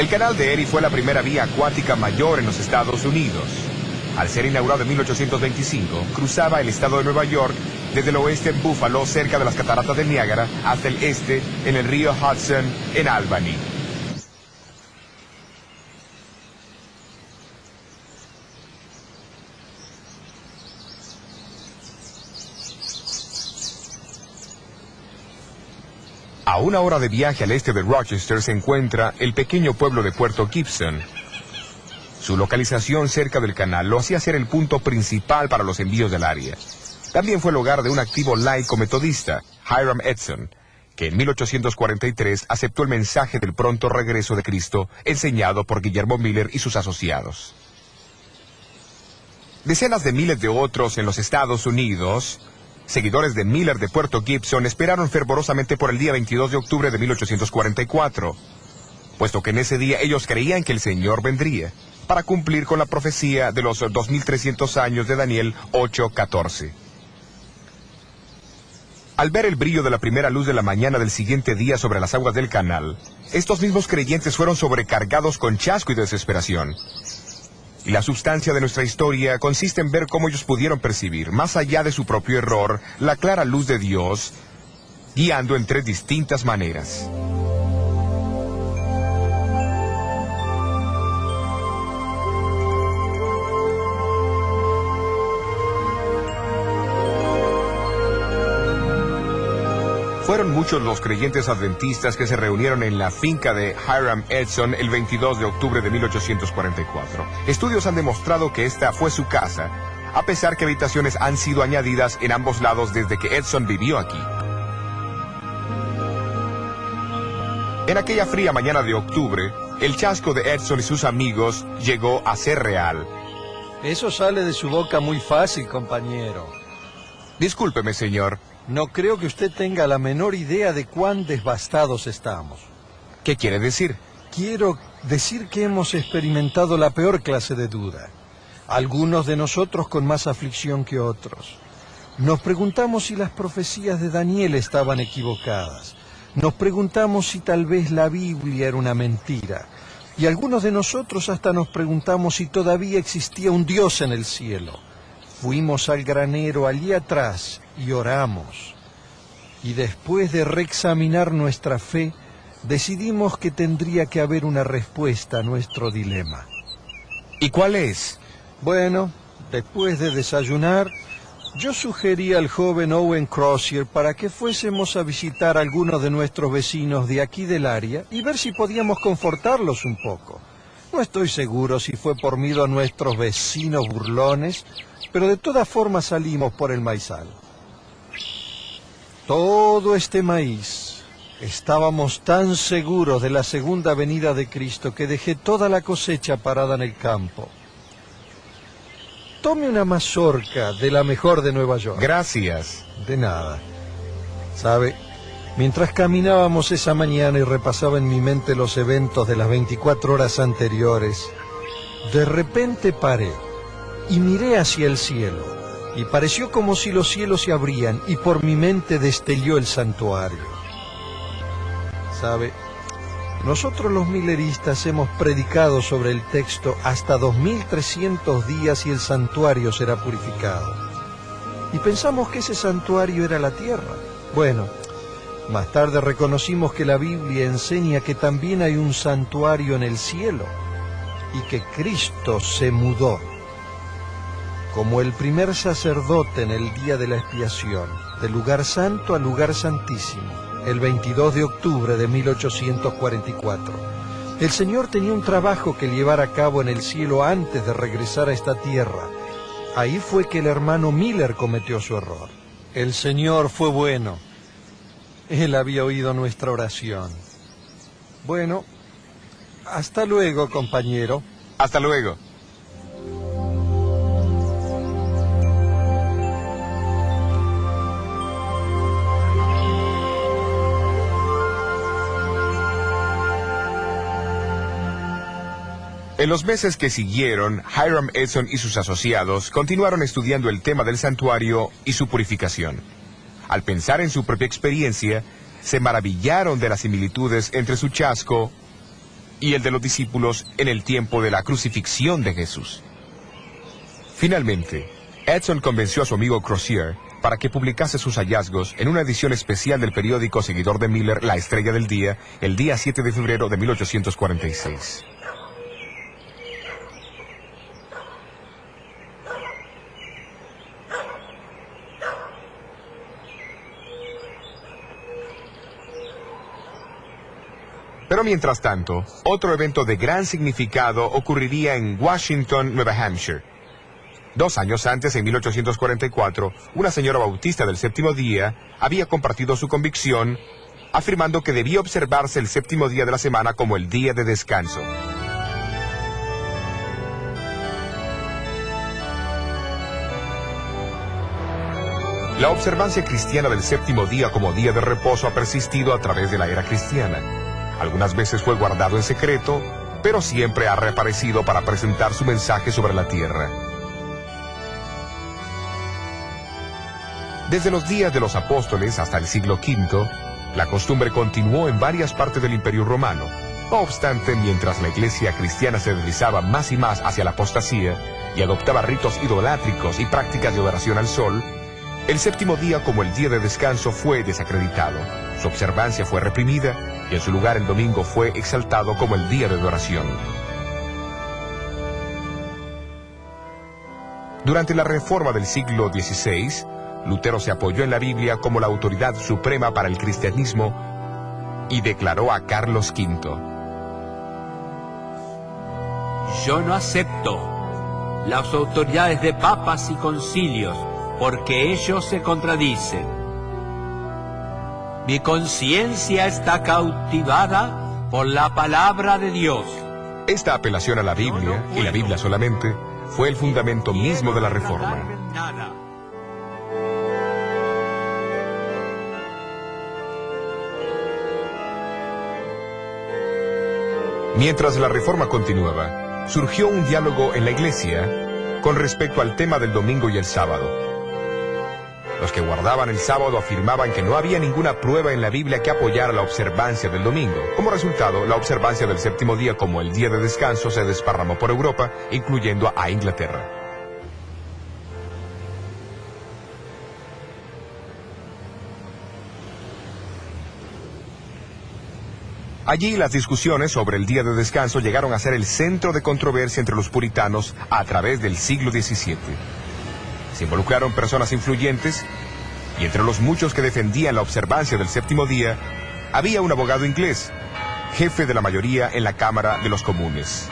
canal de Erie fue la primera vía acuática mayor en los Estados Unidos. Al ser inaugurado en 1825, cruzaba el estado de Nueva York desde el oeste en Buffalo, cerca de las cataratas del Niágara, hasta el este en el río Hudson, en Albany. A una hora de viaje al este de Rochester se encuentra el pequeño pueblo de Puerto Gibson. Su localización cerca del canal lo hacía ser el punto principal para los envíos del área. También fue el hogar de un activo laico metodista, Hiram Edson, que en 1843 aceptó el mensaje del pronto regreso de Cristo enseñado por Guillermo Miller y sus asociados. Decenas de miles de otros en los Estados Unidos, seguidores de Miller de Puerto Gibson, esperaron fervorosamente por el día 22 de octubre de 1844, puesto que en ese día ellos creían que el Señor vendría, para cumplir con la profecía de los 2300 años de Daniel 8:14. Al ver el brillo de la primera luz de la mañana del siguiente día sobre las aguas del canal, estos mismos creyentes fueron sobrecargados con chasco y desesperación. Y la sustancia de nuestra historia consiste en ver cómo ellos pudieron percibir, más allá de su propio error, la clara luz de Dios, guiando en tres distintas maneras. Fueron muchos los creyentes adventistas que se reunieron en la finca de Hiram Edson el 22 de octubre de 1844. Estudios han demostrado que esta fue su casa, a pesar que habitaciones han sido añadidas en ambos lados desde que Edson vivió aquí. En aquella fría mañana de octubre, el chasco de Edson y sus amigos llegó a ser real. Eso sale de su boca muy fácil, compañero. Discúlpeme, señor. No creo que usted tenga la menor idea de cuán devastados estamos. ¿Qué quiere decir? Quiero decir que hemos experimentado la peor clase de duda. Algunos de nosotros con más aflicción que otros. Nos preguntamos si las profecías de Daniel estaban equivocadas. Nos preguntamos si tal vez la Biblia era una mentira. Y algunos de nosotros hasta nos preguntamos si todavía existía un Dios en el cielo. Fuimos al granero allí atrás y oramos. Y después de reexaminar nuestra fe, decidimos que tendría que haber una respuesta a nuestro dilema. ¿Y cuál es? Bueno, después de desayunar, yo sugerí al joven Owen Crozier para que fuésemos a visitar a algunos de nuestros vecinos de aquí del área y ver si podíamos confortarlos un poco. No estoy seguro si fue por miedo a nuestros vecinos burlones, pero de todas formas salimos por el maizal. Todo este maíz. Estábamos tan seguros de la segunda venida de Cristo que dejé toda la cosecha parada en el campo. Tome una mazorca de la mejor de Nueva York. Gracias. De nada. ¿Sabe? Mientras caminábamos esa mañana y repasaba en mi mente los eventos de las 24 horas anteriores, de repente paré y miré hacia el cielo, y pareció como si los cielos se abrían y por mi mente destelló el santuario. ¿Sabe? Nosotros los milleristas hemos predicado sobre el texto hasta 2300 días y el santuario será purificado. Y pensamos que ese santuario era la tierra. Bueno, más tarde reconocimos que la Biblia enseña que también hay un santuario en el cielo y que Cristo se mudó como el primer sacerdote en el día de la expiación, del lugar santo al lugar santísimo, el 22 de octubre de 1844. El Señor tenía un trabajo que llevar a cabo en el cielo antes de regresar a esta tierra. Ahí fue que el hermano Miller cometió su error. El Señor fue bueno. Él había oído nuestra oración. Bueno, hasta luego, compañero. Hasta luego. En los meses que siguieron, Hiram Edson y sus asociados continuaron estudiando el tema del santuario y su purificación. Al pensar en su propia experiencia, se maravillaron de las similitudes entre su chasco y el de los discípulos en el tiempo de la crucifixión de Jesús. Finalmente, Edson convenció a su amigo Crozier para que publicase sus hallazgos en una edición especial del periódico seguidor de Miller, La Estrella del Día, el día 7 de febrero de 1846. Pero mientras tanto, otro evento de gran significado ocurriría en Washington, Nueva Hampshire. 2 años antes, en 1844, una señora bautista del séptimo día había compartido su convicción, afirmando que debía observarse el séptimo día de la semana como el día de descanso. La observancia cristiana del séptimo día como día de reposo ha persistido a través de la era cristiana. Algunas veces fue guardado en secreto, pero siempre ha reaparecido para presentar su mensaje sobre la tierra. Desde los días de los apóstoles hasta el siglo V, la costumbre continuó en varias partes del Imperio Romano. No obstante, mientras la iglesia cristiana se deslizaba más y más hacia la apostasía y adoptaba ritos idolátricos y prácticas de adoración al sol, el séptimo día como el día de descanso fue desacreditado. Su observancia fue reprimida y en su lugar el domingo fue exaltado como el día de adoración. Durante la Reforma del siglo XVI, Lutero se apoyó en la Biblia como la autoridad suprema para el cristianismo y declaró a Carlos V: Yo no acepto las autoridades de papas y concilios, porque ellos se contradicen. Mi conciencia está cautivada por la palabra de Dios. Esta apelación a la Biblia, y la Biblia solamente, fue el fundamento mismo de la Reforma. Mientras la Reforma continuaba, surgió un diálogo en la Iglesia con respecto al tema del domingo y el sábado. Los que guardaban el sábado afirmaban que no había ninguna prueba en la Biblia que apoyara la observancia del domingo. Como resultado, la observancia del séptimo día como el día de descanso se desparramó por Europa, incluyendo a Inglaterra. Allí las discusiones sobre el día de descanso llegaron a ser el centro de controversia entre los puritanos a través del siglo XVII. Se involucraron personas influyentes y entre los muchos que defendían la observancia del séptimo día había un abogado inglés, jefe de la mayoría en la Cámara de los Comunes.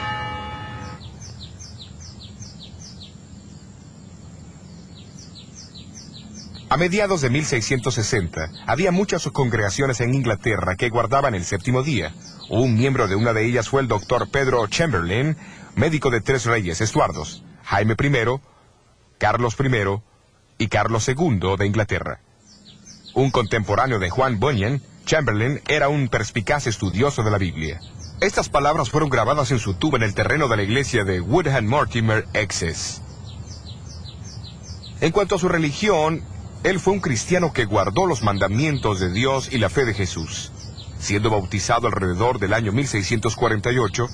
A mediados de 1660, había muchas congregaciones en Inglaterra que guardaban el séptimo día. Un miembro de una de ellas fue el doctor Pedro Chamberlain, médico de 3 reyes Estuardos, Jaime I, Carlos I y Carlos II de Inglaterra. Un contemporáneo de Juan Bunyan, Chamberlain era un perspicaz estudioso de la Biblia. Estas palabras fueron grabadas en su tumba en el terreno de la iglesia de Woodham Mortimer, Essex. En cuanto a su religión, él fue un cristiano que guardó los mandamientos de Dios y la fe de Jesús, siendo bautizado alrededor del año 1648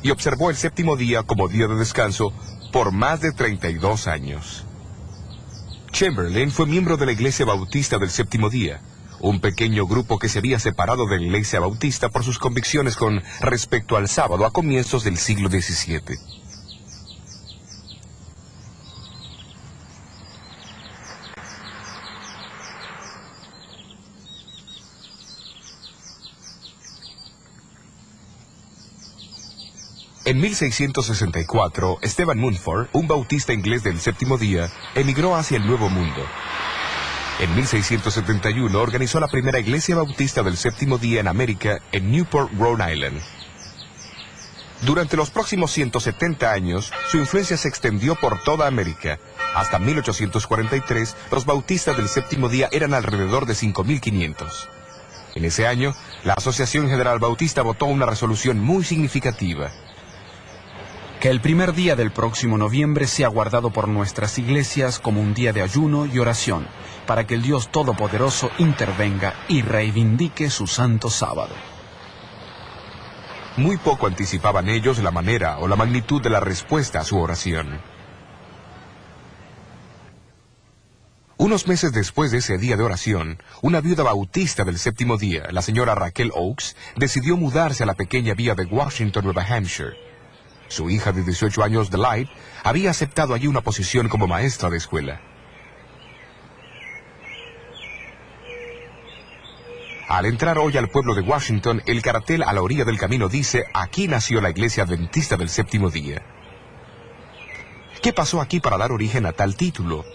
y observó el séptimo día como día de descanso por más de 32 años. Chamberlain fue miembro de la Iglesia Bautista del Séptimo Día, un pequeño grupo que se había separado de la Iglesia Bautista por sus convicciones con respecto al sábado a comienzos del siglo XVII. En 1664, Stephen Mumford, un bautista inglés del séptimo día, emigró hacia el Nuevo Mundo. En 1671 organizó la primera iglesia bautista del séptimo día en América, en Newport, Rhode Island. Durante los próximos 170 años, su influencia se extendió por toda América. Hasta 1843, los bautistas del séptimo día eran alrededor de 5.500. En ese año, la Asociación General Bautista votó una resolución muy significativa: que el primer día del próximo noviembre sea guardado por nuestras iglesias como un día de ayuno y oración, para que el Dios Todopoderoso intervenga y reivindique su santo sábado. muy poco anticipaban ellos la manera o la magnitud de la respuesta a su oración. Unos meses después de ese día de oración, una viuda bautista del séptimo día, la señora Raquel Oakes, decidió mudarse a la pequeña villa de Washington, Nueva Hampshire. Su hija de 18 años, Delight, había aceptado allí una posición como maestra de escuela. Al entrar hoy al pueblo de Washington, el cartel a la orilla del camino dice: aquí nació la iglesia adventista del séptimo día. ¿Qué pasó aquí para dar origen a tal título?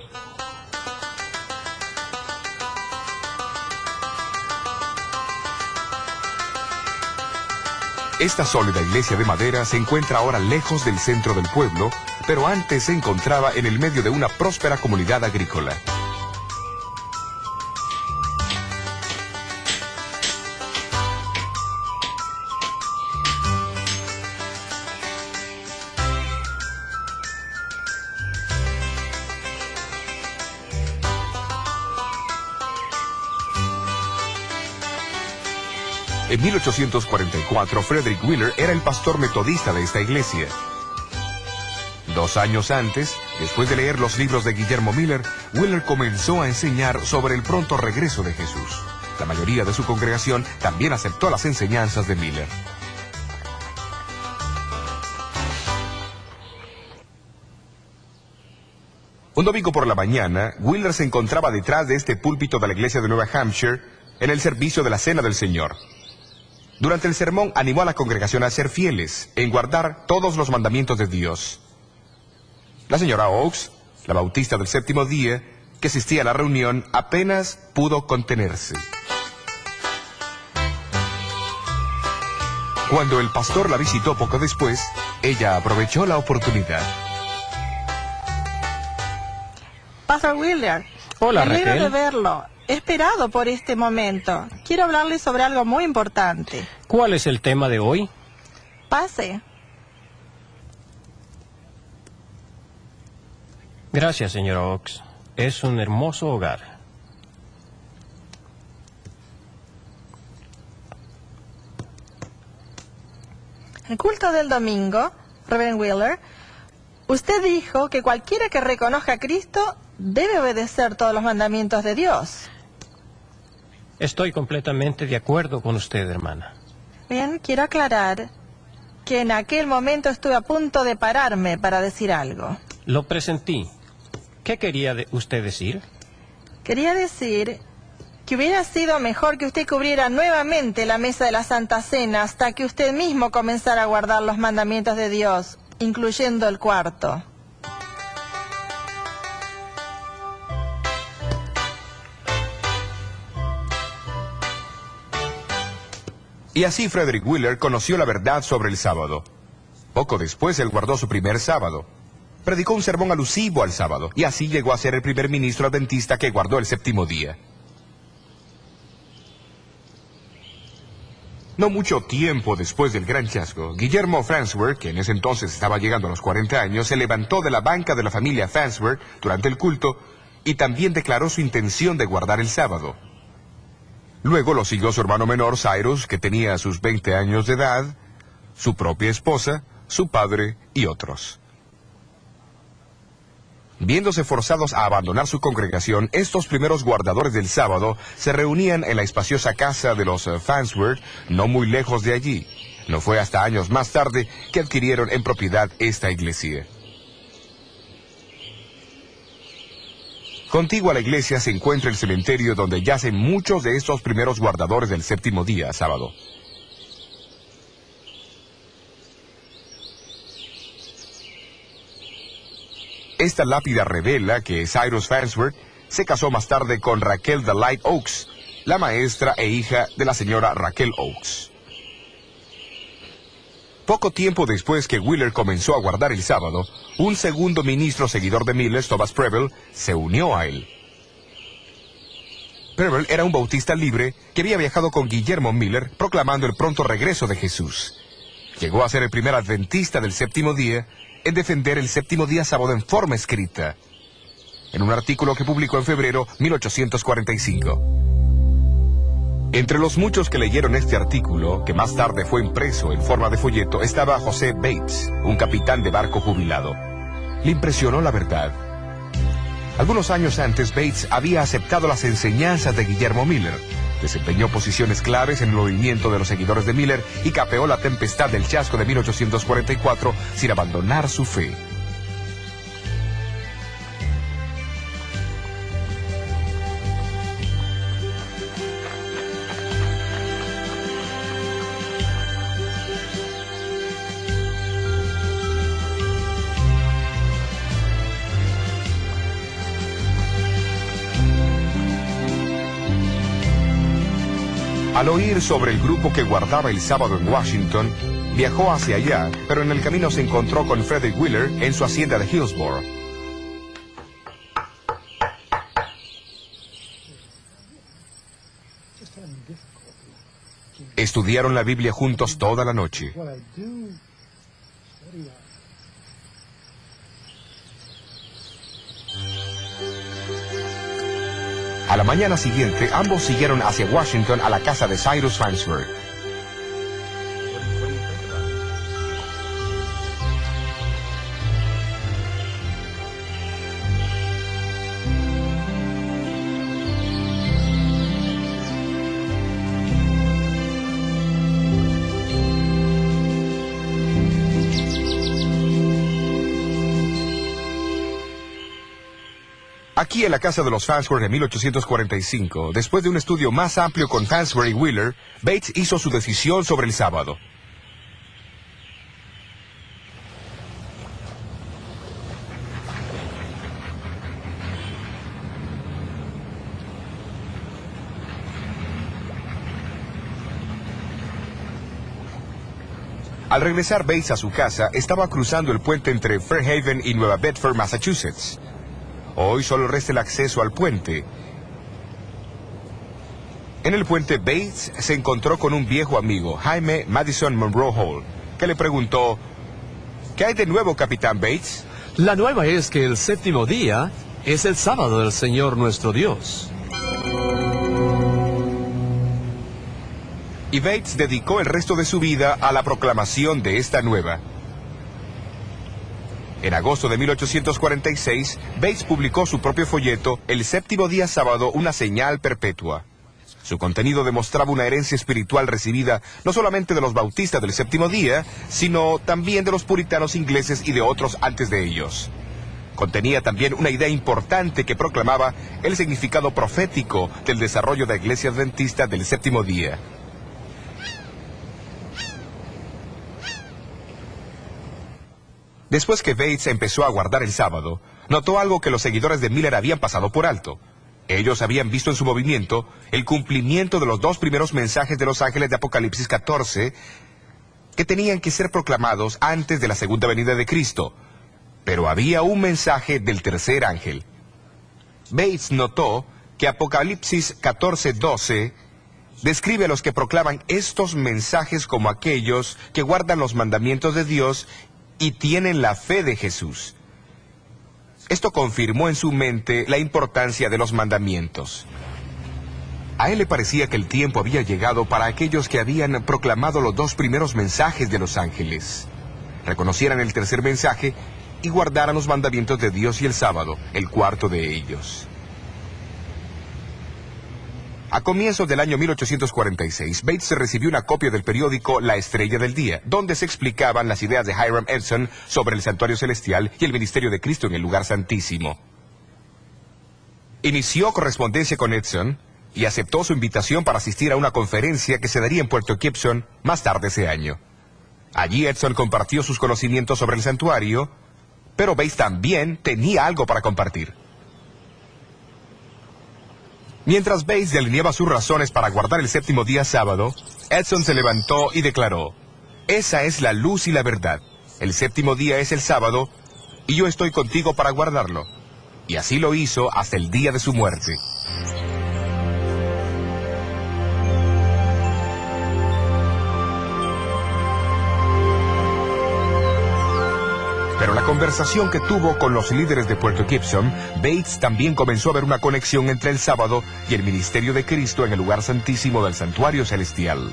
Esta sólida iglesia de madera se encuentra ahora lejos del centro del pueblo, pero antes se encontraba en el medio de una próspera comunidad agrícola. En 1844, Frederick Wheeler era el pastor metodista de esta iglesia. 2 años antes, después de leer los libros de Guillermo Miller, Wheeler comenzó a enseñar sobre el pronto regreso de Jesús. La mayoría de su congregación también aceptó las enseñanzas de Miller. Un domingo por la mañana, Wheeler se encontraba detrás de este púlpito de la iglesia de Nueva Hampshire en el servicio de la Cena del Señor. Durante el sermón animó a la congregación a ser fieles en guardar todos los mandamientos de Dios. La señora Oakes, la bautista del séptimo día, que asistía a la reunión, apenas pudo contenerse. Cuando el pastor la visitó poco después, ella aprovechó la oportunidad. Pastor Wheeler, hola, me alegro Raquel. de verlo. He esperado por este momento. Quiero hablarle sobre algo muy importante. ¿Cuál es el tema de hoy? Pase. Gracias, señor Oakes. Es un hermoso hogar. El culto del domingo, Reverend Wheeler, usted dijo que cualquiera que reconozca a Cristo debe obedecer todos los mandamientos de Dios. Estoy completamente de acuerdo con usted, hermana. Bien, quiero aclarar que en aquel momento estuve a punto de pararme para decir algo. Lo presentí. ¿Qué quería usted decir? Quería decir que hubiera sido mejor que usted cubriera nuevamente la mesa de la Santa Cena hasta que usted mismo comenzara a guardar los mandamientos de Dios, incluyendo el cuarto. Y así Frederick Wheeler conoció la verdad sobre el sábado. Poco después él guardó su primer sábado. Predicó un sermón alusivo al sábado, y así llegó a ser el primer ministro adventista que guardó el séptimo día. No mucho tiempo después del gran hallazgo, Guillermo Farnsworth, que en ese entonces estaba llegando a los 40 años, se levantó de la banca de la familia Farnsworth durante el culto y también declaró su intención de guardar el sábado. Luego lo siguió su hermano menor, Cyrus, que tenía sus 20 años de edad, su propia esposa, su padre y otros. Viéndose forzados a abandonar su congregación, estos primeros guardadores del sábado se reunían en la espaciosa casa de los Farnsworth, no muy lejos de allí. No fue hasta años más tarde que adquirieron en propiedad esta iglesia. Contiguo a la iglesia se encuentra el cementerio donde yacen muchos de estos primeros guardadores del séptimo día, sábado. Esta lápida revela que Cyrus Farnsworth se casó más tarde con Raquel Delight Oakes, la maestra e hija de la señora Raquel Oakes. Poco tiempo después que Wheeler comenzó a guardar el sábado, un segundo ministro seguidor de Miller, Thomas Preble, se unió a él. Preble era un bautista libre que había viajado con Guillermo Miller proclamando el pronto regreso de Jesús. Llegó a ser el primer adventista del séptimo día en defender el séptimo día sábado en forma escrita, en un artículo que publicó en febrero de 1845. Entre los muchos que leyeron este artículo, que más tarde fue impreso en forma de folleto, estaba José Bates, un capitán de barco jubilado. Le impresionó la verdad. Algunos años antes, Bates había aceptado las enseñanzas de Guillermo Miller, desempeñó posiciones claves en el movimiento de los seguidores de Miller y capeó la tempestad del chasco de 1844 sin abandonar su fe. Al oír sobre el grupo que guardaba el sábado en Washington, viajó hacia allá, pero en el camino se encontró con Frederick Wheeler en su hacienda de Hillsborough. Estudiaron la Biblia juntos toda la noche. A la mañana siguiente, ambos siguieron hacia Washington a la casa de Cyrus Farnsworth. Aquí en la casa de los Farnsworth en 1845, después de un estudio más amplio con Farnsworth y Wheeler, Bates hizo su decisión sobre el sábado. Al regresar Bates a su casa, estaba cruzando el puente entre Fairhaven y Nueva Bedford, Massachusetts. Hoy solo resta el acceso al puente. En el puente, Bates se encontró con un viejo amigo, Jaime Madison Monroe Hall, que le preguntó: ¿qué hay de nuevo, Capitán Bates? La nueva es que el séptimo día es el sábado del Señor nuestro Dios. Y Bates dedicó el resto de su vida a la proclamación de esta nueva. En agosto de 1846, Bates publicó su propio folleto, El séptimo día sábado, una señal perpetua. Su contenido demostraba una herencia espiritual recibida no solamente de los bautistas del séptimo día, sino también de los puritanos ingleses y de otros antes de ellos. Contenía también una idea importante que proclamaba el significado profético del desarrollo de la Iglesia Adventista del séptimo día. Después que Bates empezó a guardar el sábado, notó algo que los seguidores de Miller habían pasado por alto. Ellos habían visto en su movimiento el cumplimiento de los dos primeros mensajes de los ángeles de Apocalipsis 14, que tenían que ser proclamados antes de la segunda venida de Cristo. Pero había un mensaje del tercer ángel. Bates notó que Apocalipsis 14:12 describe a los que proclaman estos mensajes como aquellos que guardan los mandamientos de Dios y tienen la fe de Jesús. Esto confirmó en su mente la importancia de los mandamientos. A él le parecía que el tiempo había llegado para aquellos que habían proclamado los dos primeros mensajes de los ángeles. Reconocieran el tercer mensaje y guardaran los mandamientos de Dios y el sábado, el cuarto de ellos. A comienzos del año 1846, Bates recibió una copia del periódico La Estrella del Día, donde se explicaban las ideas de Hiram Edson sobre el santuario celestial y el ministerio de Cristo en el lugar santísimo. Inició correspondencia con Edson y aceptó su invitación para asistir a una conferencia que se daría en Puerto Gibson más tarde ese año. Allí Edson compartió sus conocimientos sobre el santuario, pero Bates también tenía algo para compartir. Mientras Bates delineaba sus razones para guardar el séptimo día sábado, Edson se levantó y declaró: esa es la luz y la verdad. El séptimo día es el sábado, y yo estoy contigo para guardarlo. Y así lo hizo hasta el día de su muerte. Pero la conversación que tuvo con los líderes de Puerto Gibson, Bates también comenzó a ver una conexión entre el sábado y el ministerio de Cristo en el lugar santísimo del santuario celestial.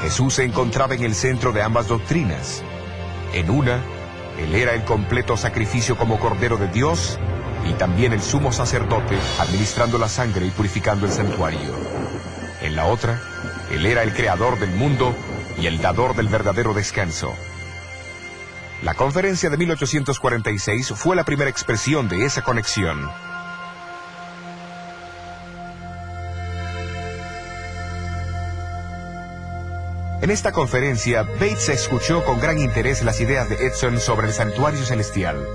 Jesús se encontraba en el centro de ambas doctrinas. En una, Él era el completo sacrificio como Cordero de Dios y también el sumo sacerdote administrando la sangre y purificando el santuario. En la otra, Él era el creador del mundo y el dador del verdadero descanso. La conferencia de 1846 fue la primera expresión de esa conexión. En esta conferencia, Bates escuchó con gran interés las ideas de Edson sobre el santuario celestial.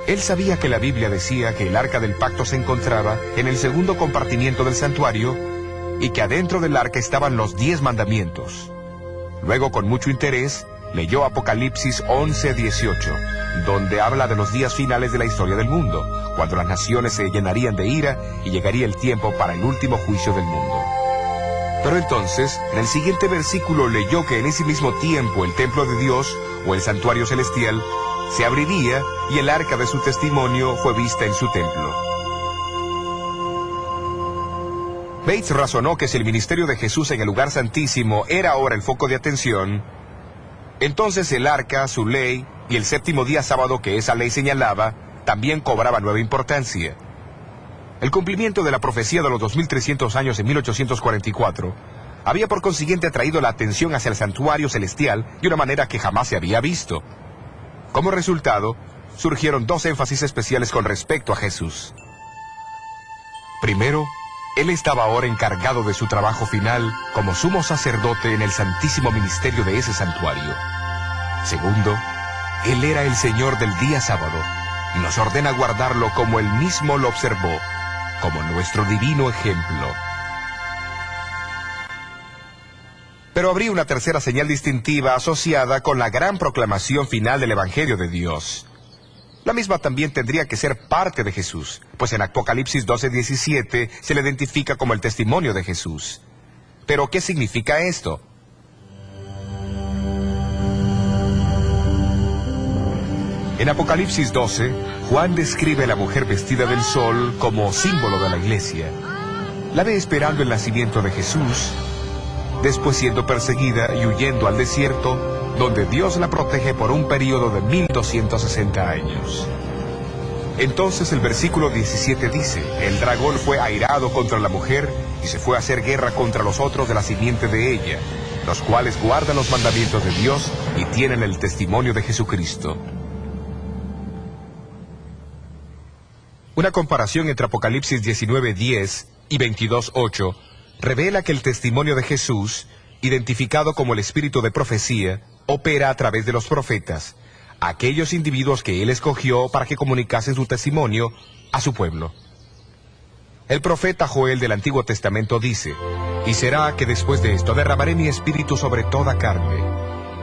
Él sabía que la Biblia decía que el arca del pacto se encontraba en el segundo compartimiento del santuario y que adentro del arca estaban los 10 mandamientos. Luego, con mucho interés, leyó Apocalipsis 11:18, donde habla de los días finales de la historia del mundo, cuando las naciones se llenarían de ira y llegaría el tiempo para el último juicio del mundo. Pero entonces, en el siguiente versículo leyó que en ese mismo tiempo el templo de Dios, o el santuario celestial, se abriría y el arca de su testimonio fue vista en su templo. Bates razonó que si el ministerio de Jesús en el lugar santísimo era ahora el foco de atención, entonces el arca, su ley y el séptimo día sábado que esa ley señalaba, también cobraba nueva importancia. El cumplimiento de la profecía de los 2300 años en 1844 había por consiguiente atraído la atención hacia el santuario celestial de una manera que jamás se había visto. Como resultado, surgieron 2 énfasis especiales con respecto a Jesús. Primero, Él estaba ahora encargado de su trabajo final como sumo sacerdote en el santísimo ministerio de ese santuario. Segundo, Él era el Señor del día sábado y nos ordena guardarlo como Él mismo lo observó, como nuestro divino ejemplo. Pero habría una tercera señal distintiva asociada con la gran proclamación final del Evangelio de Dios. La misma también tendría que ser parte de Jesús, pues en Apocalipsis 12:17 se le identifica como el testimonio de Jesús. ¿Pero qué significa esto? En Apocalipsis 12, Juan describe a la mujer vestida del sol como símbolo de la iglesia. La ve esperando el nacimiento de Jesús, después siendo perseguida y huyendo al desierto, donde Dios la protege por un período de 1260 años. Entonces el versículo 17 dice, el dragón fue airado contra la mujer y se fue a hacer guerra contra los otros de la simiente de ella, los cuales guardan los mandamientos de Dios y tienen el testimonio de Jesucristo. Una comparación entre Apocalipsis 19:10 y 22:8 revela que el testimonio de Jesús, identificado como el espíritu de profecía, opera a través de los profetas, aquellos individuos que Él escogió para que comunicasen su testimonio a su pueblo. El profeta Joel del Antiguo Testamento dice, y será que después de esto derramaré mi espíritu sobre toda carne,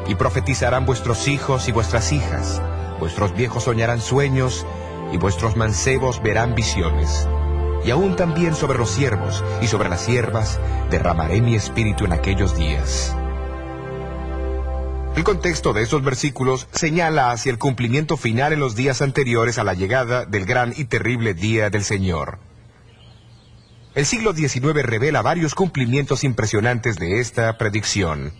y profetizarán vuestros hijos y vuestras hijas, vuestros viejos soñarán sueños, y vuestros mancebos verán visiones. Y aún también sobre los siervos y sobre las siervas derramaré mi espíritu en aquellos días. El contexto de estos versículos señala hacia el cumplimiento final en los días anteriores a la llegada del gran y terrible día del Señor. El siglo XIX revela varios cumplimientos impresionantes de esta predicción.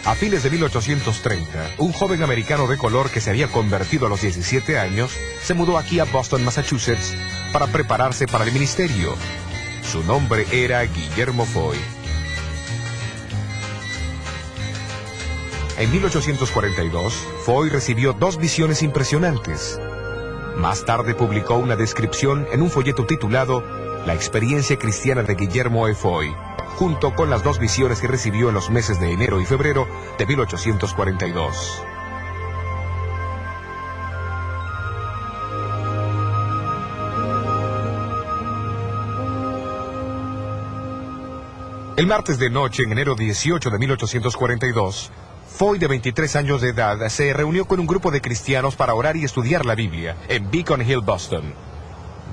A fines de 1830, un joven americano de color que se había convertido a los 17 años, se mudó aquí a Boston, Massachusetts, para prepararse para el ministerio. Su nombre era Guillermo Foy. En 1842, Foy recibió 2 visiones impresionantes. Más tarde publicó una descripción en un folleto titulado La experiencia cristiana de Guillermo E. Foy, junto con las 2 visiones que recibió en los meses de enero y febrero de 1842. El martes de noche, en enero 18 de 1842, Foy, de 23 años de edad, se reunió con un grupo de cristianos para orar y estudiar la Biblia en Beacon Hill, Boston.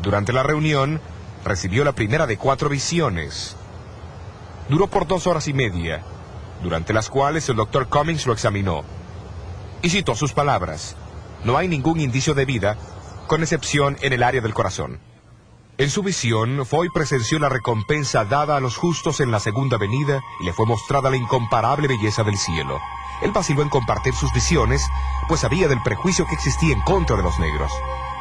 Durante la reunión, recibió la primera de 4 visiones. Duró por 2 horas y media, durante las cuales el Dr. Cummings lo examinó. Y citó sus palabras: no hay ningún indicio de vida, con excepción en el área del corazón. En su visión, Foy presenció la recompensa dada a los justos en la segunda venida y le fue mostrada la incomparable belleza del cielo. Él vaciló en compartir sus visiones, pues sabía del prejuicio que existía en contra de los negros.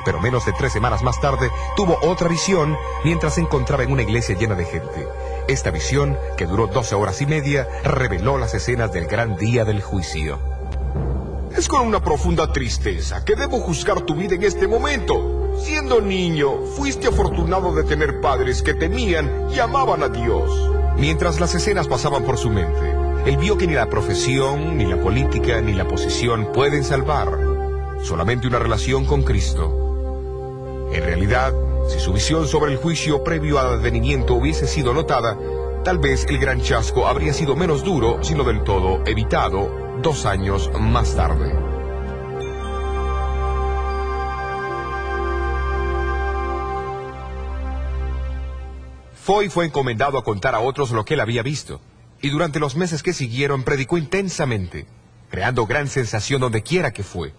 Pero menos de 3 semanas más tarde, tuvo otra visión mientras se encontraba en una iglesia llena de gente. Esta visión, que duró 12 horas y media, reveló las escenas del gran día del juicio. Es con una profunda tristeza que debo juzgar tu vida en este momento. Siendo niño, fuiste afortunado de tener padres que temían y amaban a Dios. Mientras las escenas pasaban por su mente, él vio que ni la profesión, ni la política, ni la posición pueden salvar. Solamente una relación con Cristo. En realidad, si su visión sobre el juicio previo al advenimiento hubiese sido notada, tal vez el gran chasco habría sido menos duro, sino del todo evitado, 2 años más tarde. Foy fue encomendado a contar a otros lo que él había visto, y durante los meses que siguieron predicó intensamente, creando gran sensación donde quiera que fue.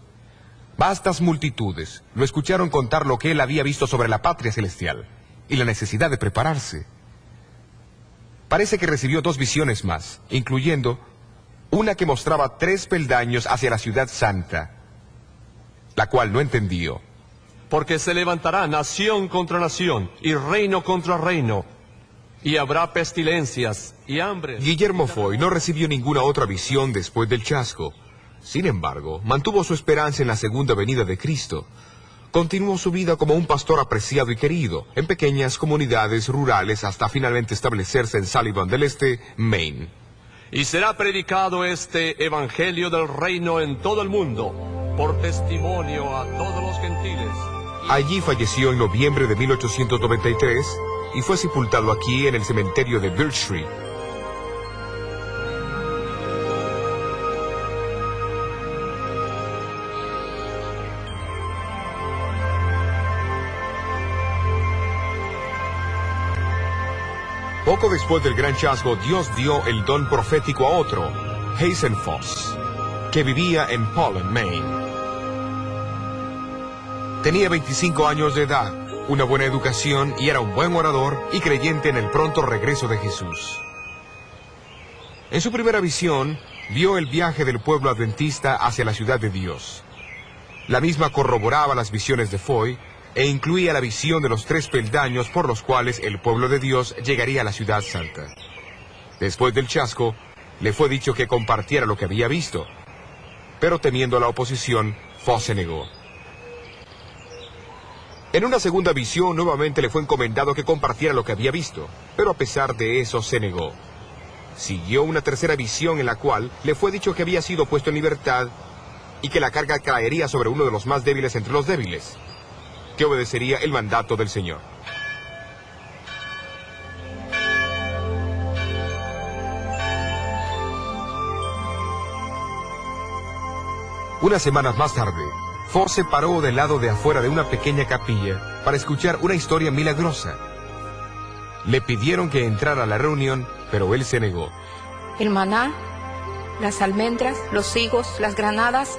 Vastas multitudes lo escucharon contar lo que él había visto sobre la patria celestial y la necesidad de prepararse. Parece que recibió 2 visiones más, incluyendo una que mostraba 3 peldaños hacia la ciudad santa, la cual no entendió. Porque se levantará nación contra nación y reino contra reino, y habrá pestilencias y hambre. Guillermo Foy no recibió ninguna otra visión después del chasco. Sin embargo, mantuvo su esperanza en la segunda venida de Cristo. Continuó su vida como un pastor apreciado y querido, en pequeñas comunidades rurales hasta finalmente establecerse en Sullivan del Este, Maine. Y será predicado este evangelio del reino en todo el mundo, por testimonio a todos los gentiles. Allí falleció en noviembre de 1893 y fue sepultado aquí en el cementerio de Birch Street. Poco después del gran chasco, Dios dio el don profético a otro, Hazen Foss, que vivía en Poland, Maine. Tenía 25 años de edad, una buena educación y era un buen orador y creyente en el pronto regreso de Jesús. En su primera visión, vio el viaje del pueblo adventista hacia la ciudad de Dios. La misma corroboraba las visiones de Foy e incluía la visión de los 3 peldaños por los cuales el pueblo de Dios llegaría a la ciudad santa. Después del chasco, le fue dicho que compartiera lo que había visto, pero temiendo la oposición, Foss se negó. En una segunda visión, nuevamente le fue encomendado que compartiera lo que había visto, pero a pesar de eso se negó. Siguió una tercera visión en la cual le fue dicho que había sido puesto en libertad y que la carga caería sobre uno de los más débiles entre los débiles, que obedecería el mandato del Señor. Unas semanas más tarde, Foss se paró del lado de afuera de una pequeña capilla para escuchar una historia milagrosa. Le pidieron que entrara a la reunión, pero él se negó. El maná, las almendras, los higos, las granadas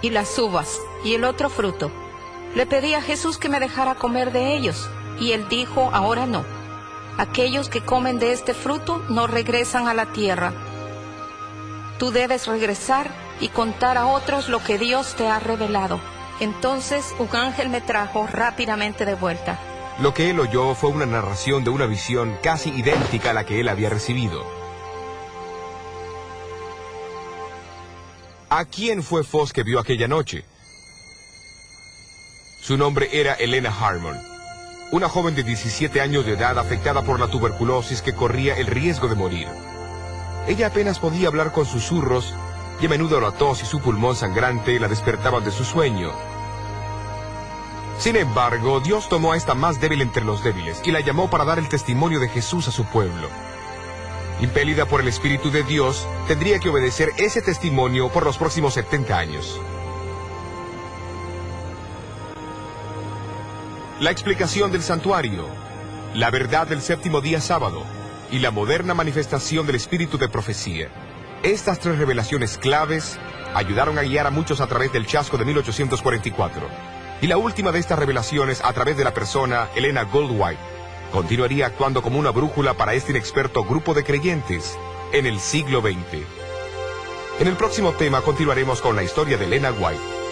y las uvas y el otro fruto. Le pedí a Jesús que me dejara comer de ellos, y él dijo, ahora no. Aquellos que comen de este fruto no regresan a la tierra. Tú debes regresar y contar a otros lo que Dios te ha revelado. Entonces un ángel me trajo rápidamente de vuelta. Lo que él oyó fue una narración de una visión casi idéntica a la que él había recibido. ¿A quién fue Foss que vio aquella noche? Su nombre era Elena Harmon, una joven de 17 años de edad afectada por la tuberculosis que corría el riesgo de morir. Ella apenas podía hablar con susurros y a menudo la tos y su pulmón sangrante la despertaban de su sueño. Sin embargo, Dios tomó a esta más débil entre los débiles y la llamó para dar el testimonio de Jesús a su pueblo. Impelida por el Espíritu de Dios, tendría que obedecer ese testimonio por los próximos 70 años. La explicación del santuario, la verdad del séptimo día sábado y la moderna manifestación del espíritu de profecía. Estas tres revelaciones claves ayudaron a guiar a muchos a través del chasco de 1844. Y la última de estas revelaciones, a través de la persona Elena Goldwhite, continuaría actuando como una brújula para este inexperto grupo de creyentes en el siglo XX. En el próximo tema continuaremos con la historia de Elena White.